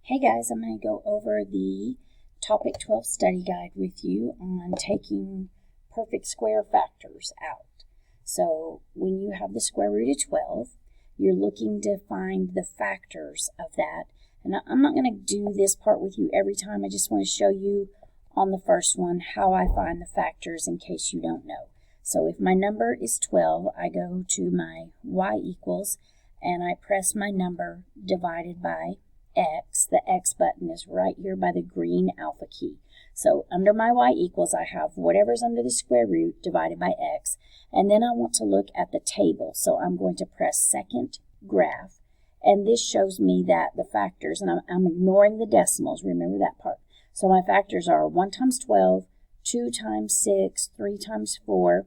Hey guys, I'm going to go over the Topic 12 study guide with you on taking perfect square factors out. So when you have the square root of 12, you're looking to find the factors of that. And I'm not going to do this part with you every time. I just want to show you on the first one how I find the factors in case you don't know. So if my number is 12, I go to my y equals and I press my number divided by X. The X button is right here by the green alpha key. So under my y equals, I have whatever's under the square root divided by X. And then I want to look at the table. So I'm going to press second graph. And this shows me that the factors, and I'm ignoring the decimals, remember that part. So my factors are 1 times 12, 2 times 6, 3 times 4.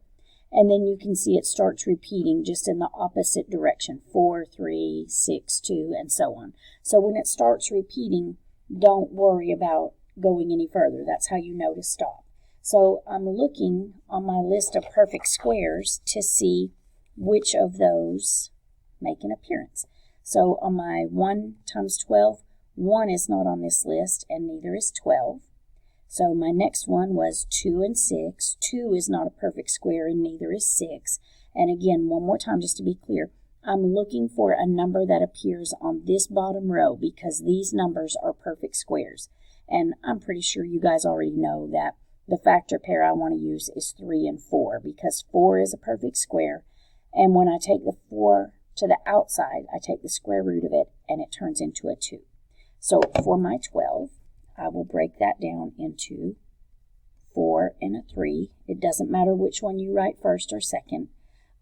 And then you can see it starts repeating just in the opposite direction, 4, 3, 6, 2, and so on. So when it starts repeating, don't worry about going any further. That's how you know to stop. So I'm looking on my list of perfect squares to see which of those make an appearance. So on my 1 times 12, 1 is not on this list, and neither is 12. So my next one was 2 and 6. 2 is not a perfect square and neither is 6. And again, one more time just to be clear, I'm looking for a number that appears on this bottom row because these numbers are perfect squares. And I'm pretty sure you guys already know that the factor pair I want to use is 3 and 4 because 4 is a perfect square. And when I take the 4 to the outside, I take the square root of it and it turns into a 2. So for my 12, I will break that down into 4 and a 3. It doesn't matter which one you write first or second.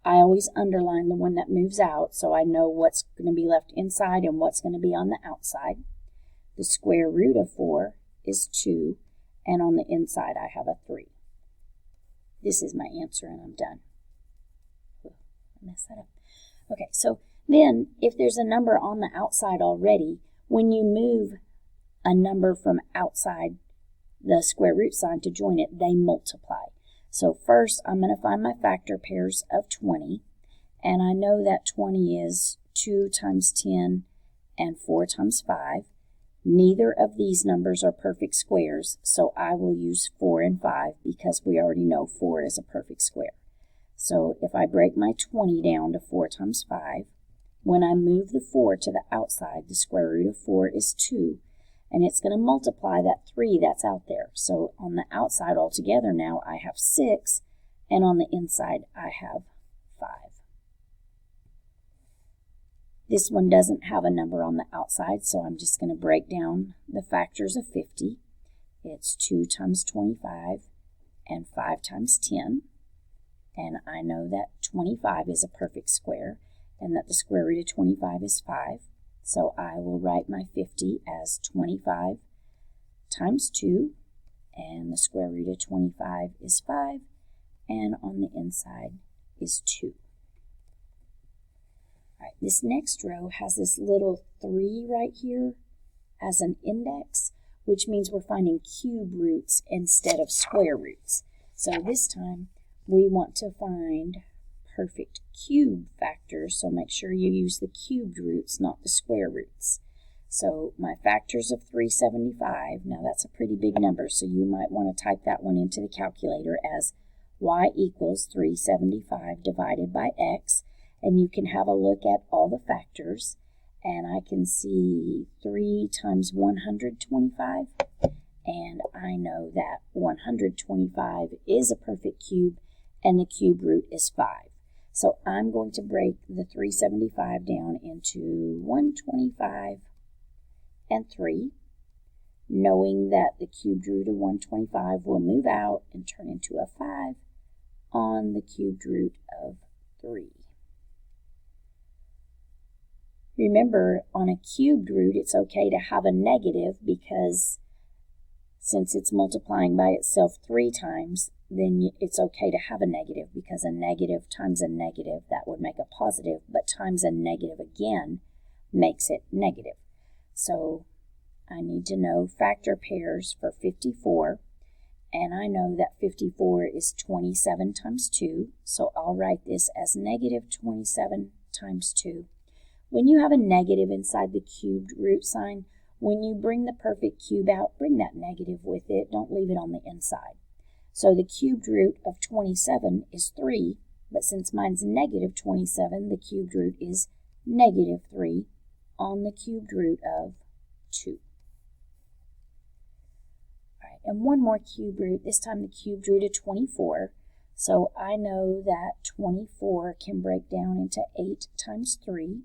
I always underline the one that moves out so I know what's going to be left inside and what's going to be on the outside. The square root of 4 is 2, and on the inside I have a 3. This is my answer and I'm done. I messed that up. Okay, so then if there's a number on the outside already, when you move a number from outside the square root sign to join it, they multiply. So first I'm going to find my factor pairs of 20, and I know that 20 is 2 times 10 and 4 times 5. Neither of these numbers are perfect squares, so I will use 4 and 5 because we already know 4 is a perfect square. So if I break my 20 down to 4 times 5, when I move the 4 to the outside, the square root of 4 is 2. And it's going to multiply that 3 that's out there. So on the outside altogether now I have 6, and on the inside I have 5. This one doesn't have a number on the outside, so I'm just going to break down the factors of 50. It's 2 times 25 and 5 times 10. And I know that 25 is a perfect square and that the square root of 25 is 5. So I will write my 50 as 25 times 2, and the square root of 25 is 5, and on the inside is 2. All right, this next row has this little 3 right here as an index, which means we're finding cube roots instead of square roots. So this time we want to find perfect cube factors, so make sure you use the cubed roots, not the square roots. So my factors of 375, now that's a pretty big number, so you might want to type that one into the calculator as y equals 375 divided by x, and you can have a look at all the factors, and I can see 3 times 125, and I know that 125 is a perfect cube, and the cube root is 5. So I'm going to break the 375 down into 125 and 3, knowing that the cubed root of 125 will move out and turn into a 5 on the cubed root of 3. Remember, on a cubed root, it's okay to have a negative because since it's multiplying by itself 3 times, then it's okay to have a negative because a negative times a negative, that would make a positive, but times a negative again makes it negative. So I need to know factor pairs for 54, and I know that 54 is 27 times 2, so I'll write this as negative 27 times 2. When you have a negative inside the cubed root sign, When you bring the perfect cube out, bring that negative with it. Don't leave it on the inside. So the cubed root of 27 is 3, but since mine's negative 27, the cubed root is negative 3 on the cubed root of 2. All right, and one more cube root, this time the cubed root of 24. So I know that 24 can break down into 8 times 3.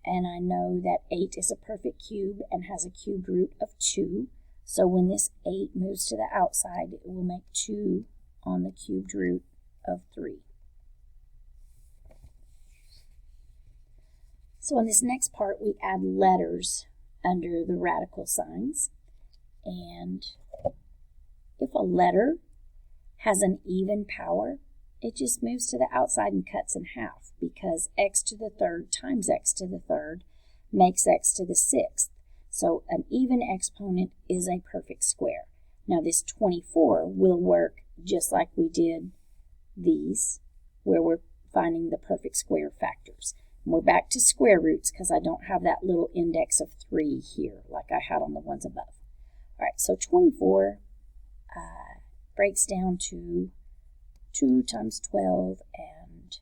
And I know that 8 is a perfect cube and has a cubed root of 2. So when this 8 moves to the outside, it will make 2 on the cubed root of 3. So in this next part, we add letters under the radical signs. And if a letter has an even power, it just moves to the outside and cuts in half, because x to the third times x to the third makes x to the sixth. So an even exponent is a perfect square. Now this 24 will work just like we did these, where we're finding the perfect square factors. And we're back to square roots because I don't have that little index of 3 here like I had on the ones above. All right, so 24 breaks down to 2 times 12 and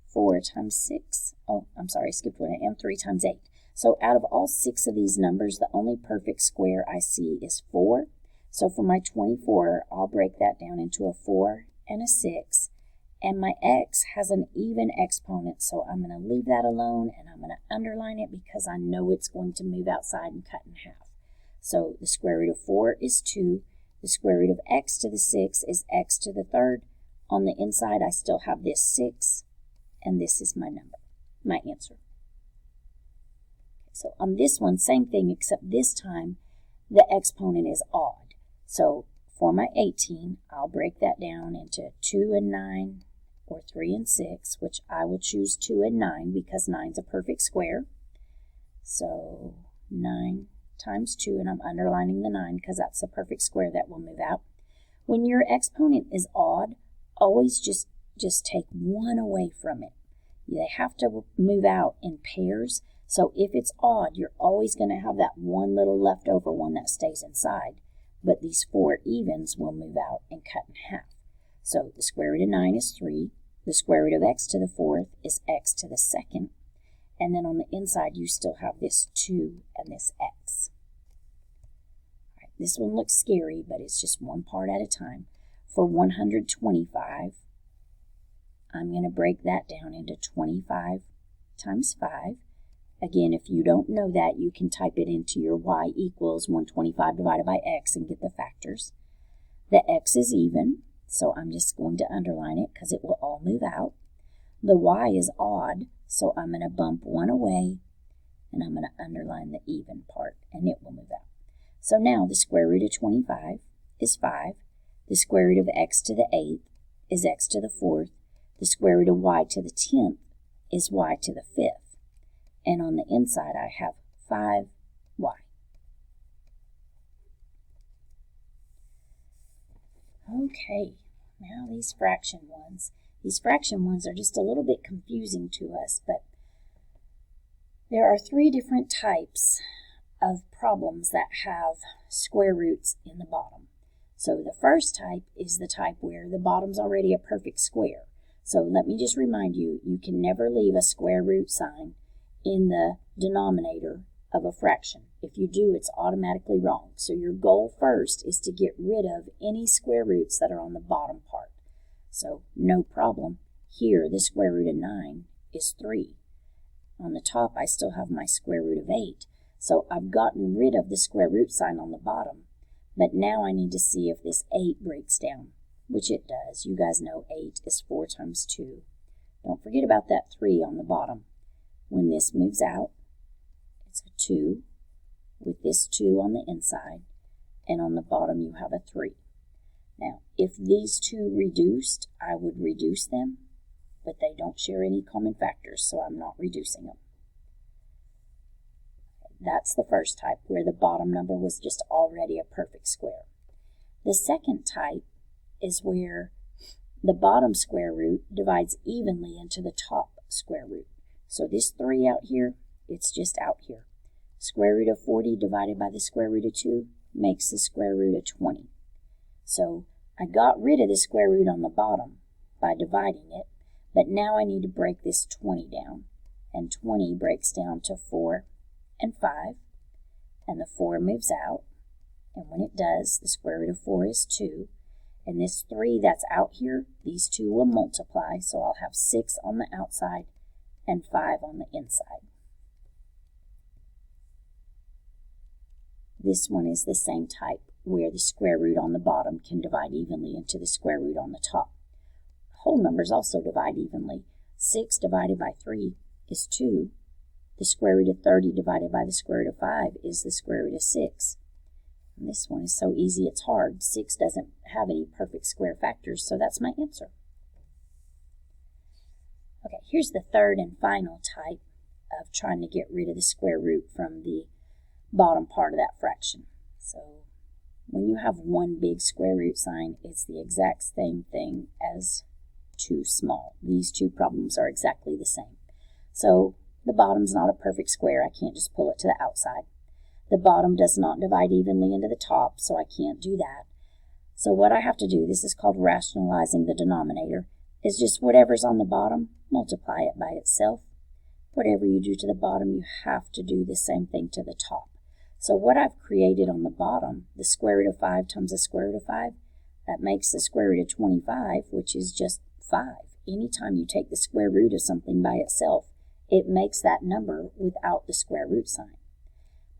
4 times 6. Oh, I'm sorry, I skipped one, and 3 times 8. So out of all 6 of these numbers, the only perfect square I see is 4. So for my 24, I'll break that down into a 4 and a 6. And my x has an even exponent, so I'm going to leave that alone, and I'm going to underline it because I know it's going to move outside and cut in half. So the square root of 4 is 2. The square root of x to the 6 is x to the third. On the inside, I still have this 6, and this is my number, my answer. So on this one, same thing, except this time the exponent is odd. So for my 18, I'll break that down into 2 and 9, or 3 and 6, which I will choose 2 and 9 because 9 is a perfect square. So 9 times 2, and I'm underlining the 9 because that's the perfect square that will move out. When your exponent is odd, always just take 1 away from it. They have to move out in pairs. So if it's odd, you're always going to have that one little leftover one that stays inside. But these 4 evens will move out and cut in half. So the square root of 9 is 3. The square root of x to the 4th is x to the 2nd. And then on the inside, you still have this 2 and this x. All right, this one looks scary, but it's just one part at a time. For 125, I'm going to break that down into 25 times 5. Again, if you don't know that, you can type it into your y equals 125 divided by x and get the factors. The x is even, so I'm just going to underline it because it will all move out. The y is odd, so I'm going to bump 1 away, and I'm going to underline the even part, and it will move out. So now the square root of 25 is 5. The square root of x to the 8th is x to the 4th. The square root of y to the 10th is y to the 5th. And on the inside, I have 5y. Okay, now these fraction ones. These fraction ones are just a little bit confusing to us, but there are 3 different types of problems that have square roots in the bottom. So the first type is the type where the bottom's already a perfect square. So let me just remind you, you can never leave a square root sign in the denominator of a fraction. If you do, it's automatically wrong. So your goal first is to get rid of any square roots that are on the bottom part. So no problem. Here, the square root of 9 is 3. On the top, I still have my square root of 8. So I've gotten rid of the square root sign on the bottom. But now I need to see if this 8 breaks down, which it does. You guys know 8 is 4 times 2. Don't forget about that 3 on the bottom. When this moves out, it's a 2 with this 2 on the inside, and on the bottom you have a 3. Now, if these 2 reduced, I would reduce them, but they don't share any common factors, so I'm not reducing them. That's the first type, where the bottom number was just already a perfect square. The second type is where the bottom square root divides evenly into the top square root. So this 3 out here, it's just out here. Square root of 40 divided by the square root of 2 makes the square root of 20. So I got rid of the square root on the bottom by dividing it, but now I need to break this 20 down. And 20 breaks down to 4 and 5, and the 4 moves out, and when it does, the square root of 4 is 2, and this 3 that's out here, these two will multiply, so I'll have 6 on the outside and 5 on the inside. This one is the same type, where the square root on the bottom can divide evenly into the square root on the top. Whole numbers also divide evenly. 6 divided by 3 is 2. The square root of 30 divided by the square root of 5 is the square root of 6. And this one is so easy it's hard. 6 doesn't have any perfect square factors, so that's my answer. Okay, here's the third and final type of trying to get rid of the square root from the bottom part of that fraction. So when you have one big square root sign, it's the exact same thing as two small. These two problems are exactly the same. So the bottom's not a perfect square. I can't just pull it to the outside. The bottom does not divide evenly into the top, so I can't do that. So what I have to do, this is called rationalizing the denominator, is just whatever's on the bottom, multiply it by itself. Whatever you do to the bottom, you have to do the same thing to the top. So what I've created on the bottom, the square root of 5 times the square root of 5, that makes the square root of 25, which is just 5. Anytime you take the square root of something by itself, it makes that number without the square root sign.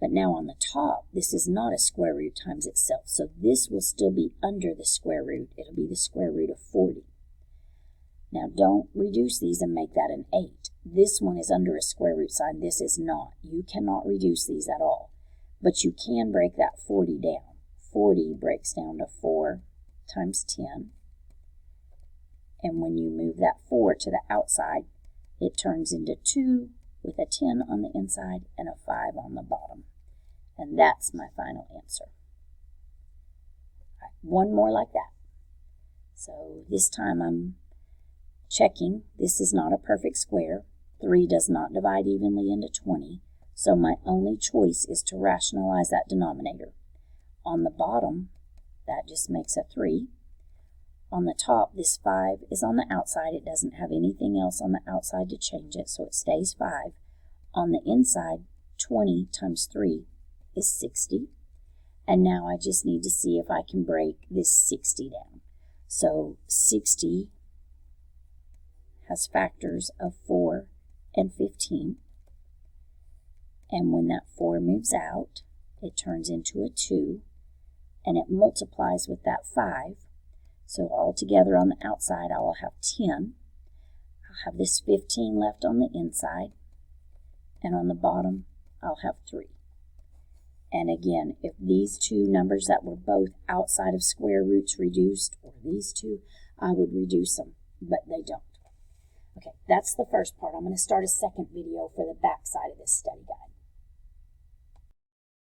But now on the top, this is not a square root times itself, so this will still be under the square root. It'll be the square root of 40. Now don't reduce these and make that an 8. This one is under a square root sign. This is not. You cannot reduce these at all. But you can break that 40 down. 40 breaks down to 4 times 10. And when you move that 4 to the outside, it turns into 2 with a 10 on the inside and a 5 on the bottom. And that's my final answer. All right, one more like that. So this time I'm checking. This is not a perfect square. 3 does not divide evenly into 20. So my only choice is to rationalize that denominator. On the bottom, that just makes a 3. On the top, this 5 is on the outside. It doesn't have anything else on the outside to change it, so it stays 5. On the inside, 20 times 3 is 60. And now I just need to see if I can break this 60 down. So 60 has factors of 4 and 15. And when that 4 moves out, it turns into a 2, and it multiplies with that 5. So altogether on the outside, I will have 10. I'll have this 15 left on the inside, and on the bottom, I'll have 3. And again, if these two numbers that were both outside of square roots reduced, or these two, I would reduce them, but they don't. Okay, that's the first part. I'm going to start a second video for the back side of this study guide.